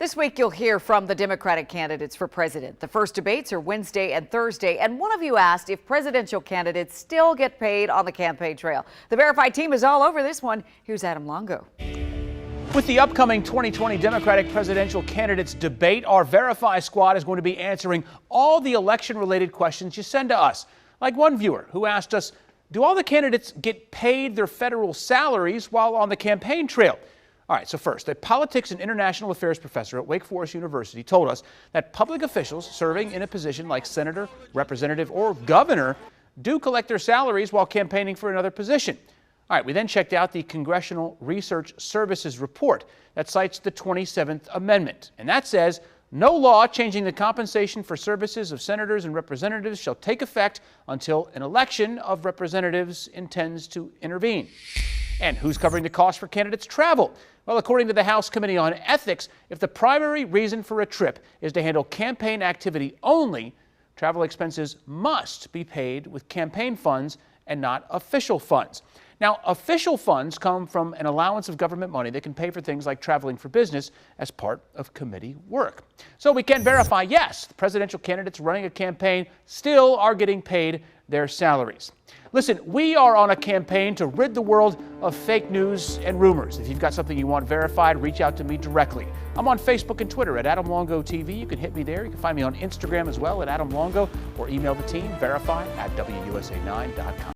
This week, you'll hear from the Democratic candidates for president. The first debates are Wednesday and Thursday, and one of you asked if presidential candidates still get paid on the campaign trail. The Verified team is all over this one. Here's Adam Longo. With the upcoming 2020 Democratic presidential candidates debate, our Verify squad is going to be answering all the election-related questions you send to us. Like one viewer who asked us, do all the candidates get paid their federal salaries while on the campaign trail? All right, so first, a politics and international affairs professor at Wake Forest University told us that public officials serving in a position like senator, representative, or governor do collect their salaries while campaigning for another position. All right, we then checked out the Congressional Research Services report that cites the 27th Amendment, and that says no law changing the compensation for services of senators and representatives shall take effect until an election of representatives intends to intervene. And who's covering the cost for candidates' travel? Well, according to the House Committee on Ethics, if the primary reason for a trip is to handle campaign activity only, travel expenses must be paid with campaign funds and not official funds. Now, official funds come from an allowance of government money that can pay for things like traveling for business as part of committee work. So we can verify, yes, the presidential candidates running a campaign still are getting paid their salaries. Listen, we are on a campaign to rid the world of fake news and rumors. If you've got something you want verified, reach out to me directly. I'm on Facebook and Twitter at Adam Longo TV. You can hit me there. You can find me on Instagram as well at Adam Longo, or email the team, verify@WUSA9.com.